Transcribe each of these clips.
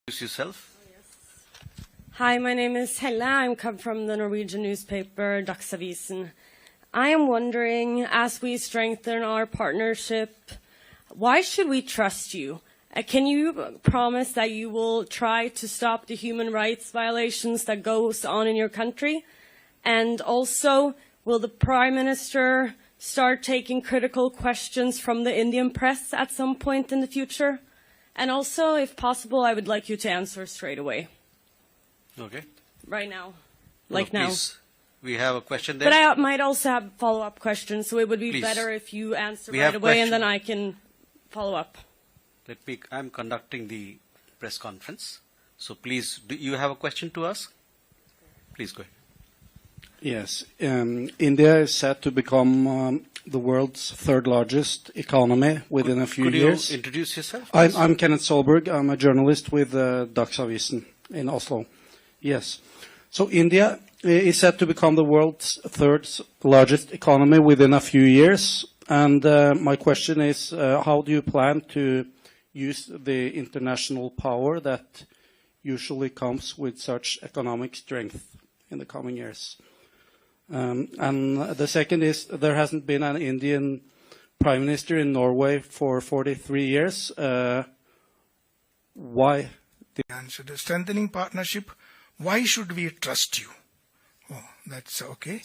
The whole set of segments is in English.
Yourself. Hi, my name is Helle. I come from the Norwegian newspaper Dagsavisen. I am wondering, as we strengthen our partnership, why should we trust you? Can you promise that you will try to stop the human rights violations that goes on in your country? And also, will the Prime Minister start taking critical questions from the Indian press at some point in the future? And also, if possible, I would like you to answer straight away. Okay. Right now. Please. We have a question there. But I might also have follow-up questions, so it would be better if you answer right away and then I can follow up. I'm conducting the press conference. So please, do you have a question to ask? Please go ahead. Yes. India is set to become the world's third largest economy within a few years. Could you introduce yourself? I'm Kenneth Solberg. I'm a journalist with Dagsavisen in Oslo. Yes. So India is set to become the world's third largest economy within a few years. And my question is, how do you plan to use the international power that usually comes with such economic strength in the coming years? And the second is, there hasn't been an Indian prime minister in Norway for 43 years. Why? Answer the strengthening partnership. Why should we trust you? Oh, that's okay.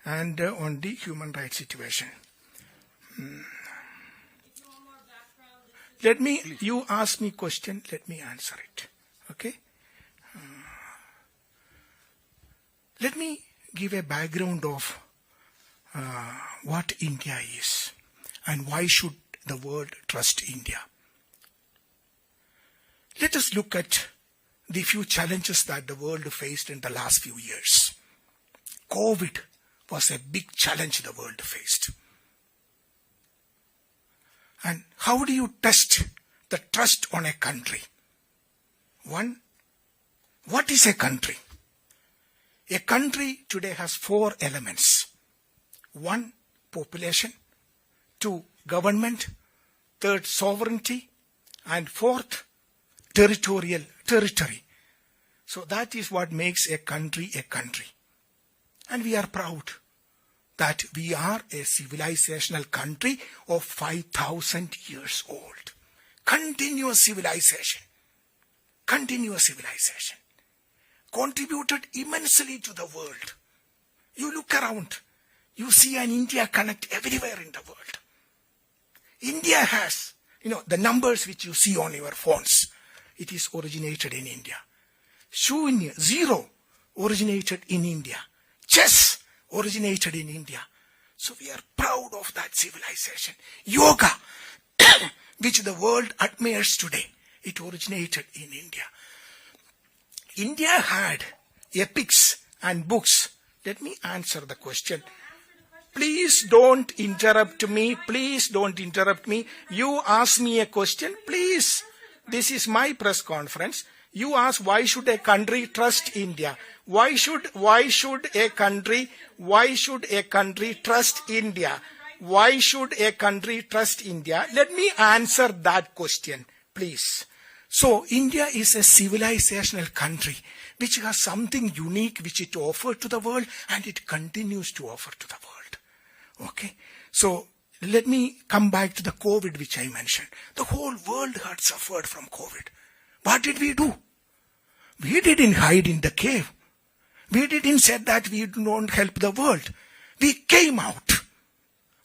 And on the human rights situation. You ask me question, let me answer it. Okay? Let me give a background of what India is and why should the world trust India. Let us look at the few challenges that the world faced in the last few years. COVID was a big challenge the world faced. And how do you test the trust on a country? One, what is a country? A country today has 4 elements. 1, population. 2, government. 3rd, sovereignty. And 4th, territory. So that is what makes a country a country. And we are proud that we are a civilizational country of 5,000 years old. Continuous civilization. Contributed immensely to the world. You look around, you see an India connect everywhere in the world. India has, the numbers which you see on your phones, it is originated in India. Shunya, 0, originated in India. Chess originated in India. So we are proud of that civilization. Yoga, which the world admires today, it originated in India. India had epics and books. Let me answer the question. Please don't interrupt me. You ask me a question, please. This is my press conference. You ask, why should a country trust India? Why should a country trust India? Why should a country trust India? Let me answer that question, please. So India is a civilizational country which has something unique which it offered to the world and it continues to offer to the world. Okay. So let me come back to the COVID which I mentioned. The whole world had suffered from COVID. What did we do? We didn't hide in the cave. We didn't say that we don't help the world. We came out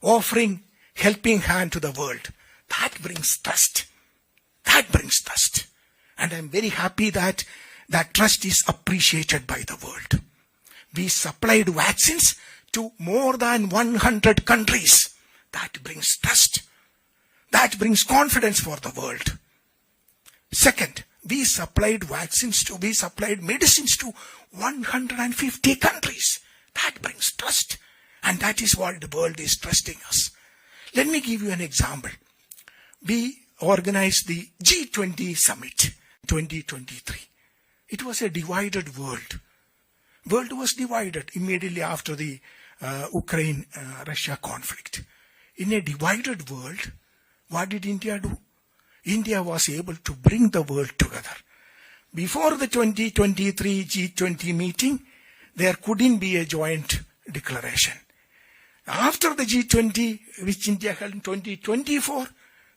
offering helping hand to the world. That brings trust. And I'm very happy that that trust is appreciated by the world. We supplied vaccines to more than 100 countries. That brings trust. That brings confidence for the world. Second, we supplied medicines to 150 countries. That brings trust. And that is what the world is trusting us. Let me give you an example. We organized the G20 Summit 2023. It was a divided world. World was divided immediately after the Ukraine-Russia conflict. In a divided world, what did India do? India was able to bring the world together. before the 2023 G20 meeting, there couldn't be a joint declaration. After the G20, which India held in 2024,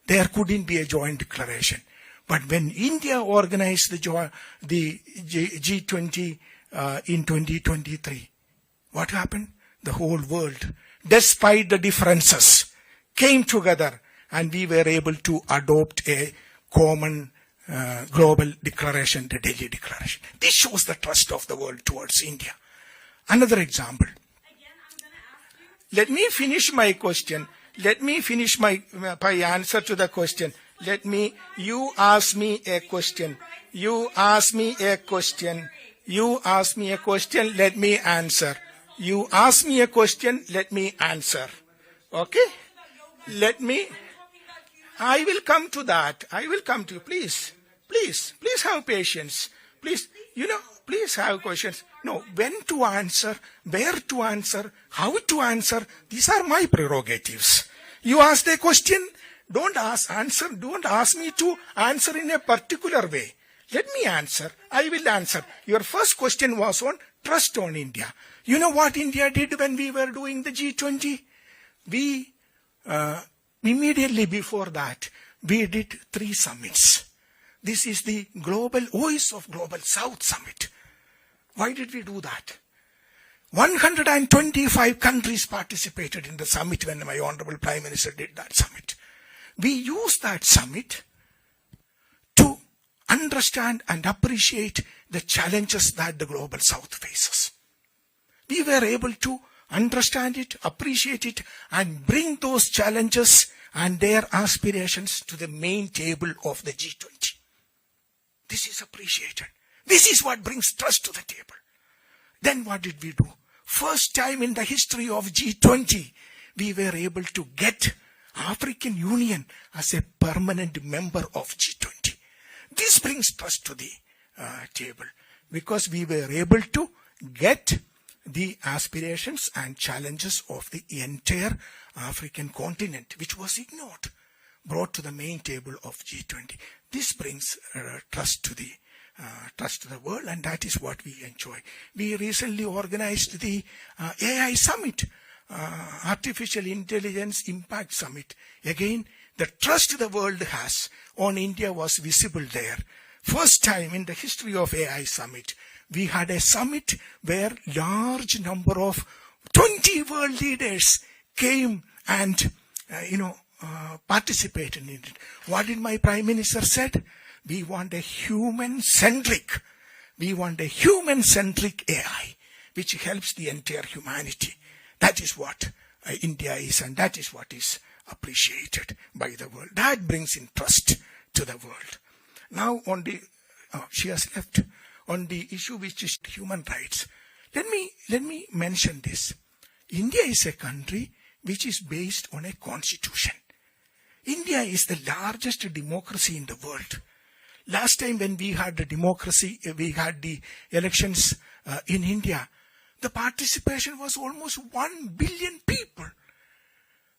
there couldn't be a joint declaration. But when India organized the G20 in 2023, what happened? The whole world, despite the differences, came together and we were able to adopt a common global declaration, the Delhi Declaration. This shows the trust of the world towards India. Another example. Let me finish my question. Let me finish my answer to the question. You ask me a question. You ask me a question. You ask me a question, let me answer. You ask me a question, let me answer. Okay? I will come to that. I will come to you. Please have patience. Please have questions. No, when to answer, where to answer, how to answer, these are my prerogatives. You ask a question, don't ask me to answer in a particular way. Let me answer. I will answer. Your first question was on trust on India. You know what India did when we were doing the G20? We, immediately before that, we did 3 summits. This is the Voice of Global South Summit. Why did we do that? 125 countries participated in the summit when my Honorable Prime Minister did that summit. We used that summit to understand and appreciate the challenges that the Global South faces. We were able to understand it, appreciate it, and bring those challenges and their aspirations to the main table of the G20. This is appreciated. This is what brings trust to the table. Then what did we do? First time in the history of G20, we were able to get African Union as a permanent member of G20. This brings trust to the table because we were able to get the aspirations and challenges of the entire African continent, which was ignored, brought to the main table of G20. This brings trust to the world, and that is what we enjoy. We recently organized the AI Summit, Artificial Intelligence Impact Summit. Again, the trust the world has on India was visible there. First time in the history of AI Summit, we had a summit where large number of 20 world leaders came and participated in it. What did my Prime Minister said? We want a human-centric AI, which helps the entire humanity. That is what India is, and that is what is appreciated by the world. That brings in trust to the world. Now she has left, on the issue which is human rights. Let me mention this. India is a country which is based on a constitution. India is the largest democracy in the world. Last time when we had the democracy, we had the elections in India, the participation was almost 1 billion people.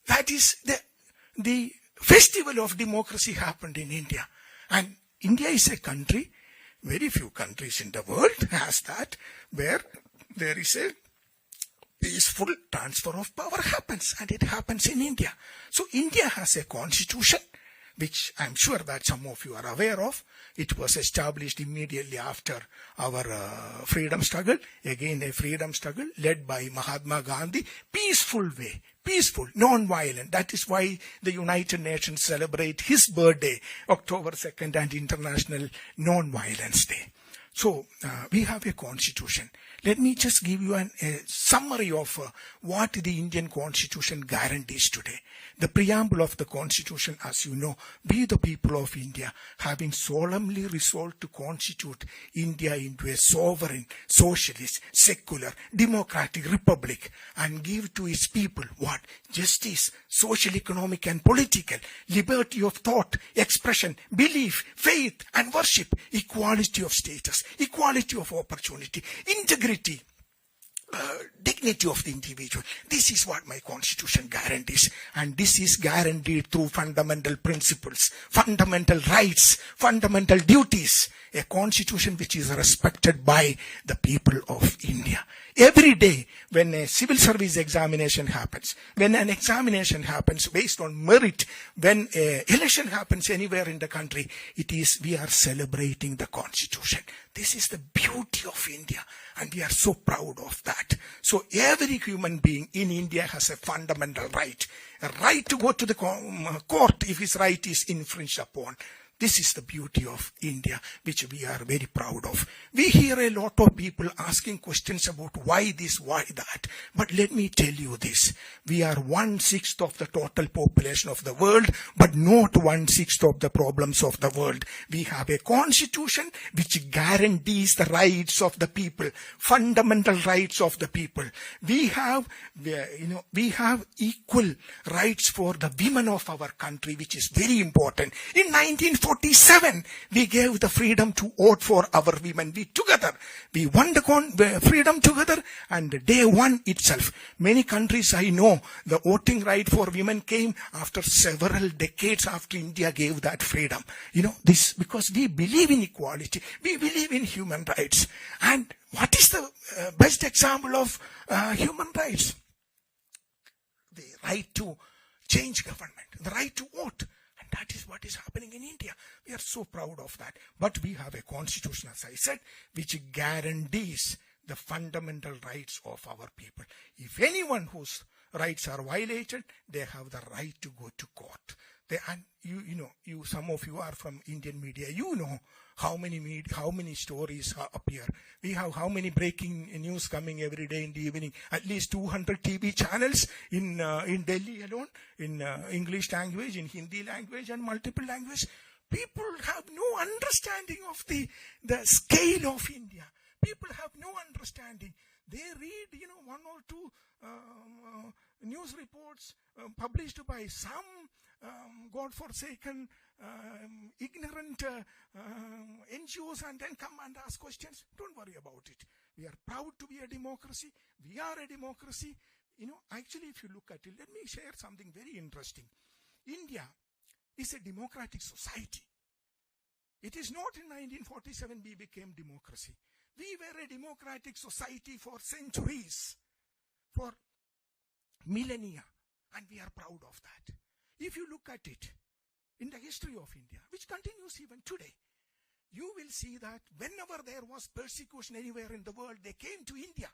That is the festival of democracy happened in India. And India is a country, very few countries in the world has that, where there is a peaceful transfer of power happens, and it happens in India. So India has a constitution, which I'm sure that some of you are aware of. It was established immediately after our freedom struggle. Again, a freedom struggle led by Mahatma Gandhi. Peaceful way, peaceful, non-violent. That is why the United Nations celebrate his birthday, October 2nd, and International Non-Violence Day. So, we have a constitution. Let me just give you a summary of what the Indian constitution guarantees today. The preamble of the constitution, as you know, we the people of India, having solemnly resolved to constitute India into a sovereign, socialist, secular, democratic republic, and give to its people what? Justice, social, economic, and political, liberty of thought, expression, belief, faith, and worship, equality of status, equality of opportunity, integrity, dignity of the individual. This is what my constitution guarantees. And this is guaranteed through fundamental principles, fundamental rights, fundamental duties. A constitution which is respected by the people of India. Every day, when a civil service examination happens, when an examination happens based on merit, when an election happens anywhere in the country, we are celebrating the constitution. This is the beauty of India, and we are so proud of that. So every human being in India has a fundamental right, a right to go to the court if his right is infringed upon. This is the beauty of India, which we are very proud of. We hear a lot of people asking questions about why this, why that. But let me tell you this. We are 1/6 of the total population of the world, but not 1/6 of the problems of the world. We have a constitution which guarantees the rights of the people, fundamental rights of the people. We have equal rights for the women of our country, which is very important. In 1947, we gave the freedom to vote for our women. We won the freedom together, and day one itself. Many countries I know, the voting right for women came after several decades after India gave that freedom. This because we believe in equality. We believe in human rights. And what is the best example of human rights? The right to change government, the right to vote. And that is what is happening in India. We are so proud of that. But we have a constitution, as I said, which guarantees the fundamental rights of our people. If anyone whose rights are violated, they have the right to go to court. Some of you are from Indian media. You know how many stories appear. We have how many breaking news coming every day in the evening. At least 200 TV channels in Delhi alone, in English language, in Hindi language, and multiple language. People have no understanding of the scale of India. People have no understanding. They read, one or two news reports published by some God-forsaken, ignorant NGOs, and then come and ask questions. Don't worry about it. We are proud to be a democracy. We are a democracy. Actually, if you look at it, let me share something very interesting. India is a democratic society. It is not in 1947 we became democracy. We were a democratic society for centuries, for millennia, and we are proud of that. If you look at it in the history of India, which continues even today, you will see that whenever there was persecution anywhere in the world, they came to India,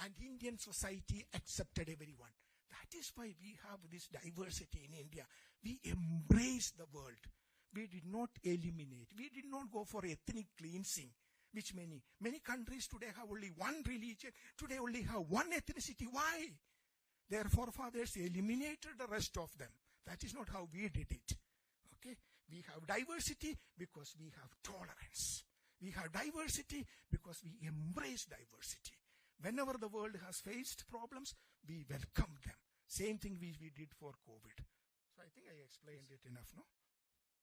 and Indian society accepted everyone. That is why we have this diversity in India. We embrace the world. We did not eliminate. We did not go for ethnic cleansing, which many countries today have only one religion, today only have one ethnicity. Why? Their forefathers eliminated the rest of them. That is not how we did it. Okay? We have diversity because we have tolerance. We have diversity because we embrace diversity. Whenever the world has faced problems, we welcome them. Same thing we did for COVID. So I think I explained it enough, no?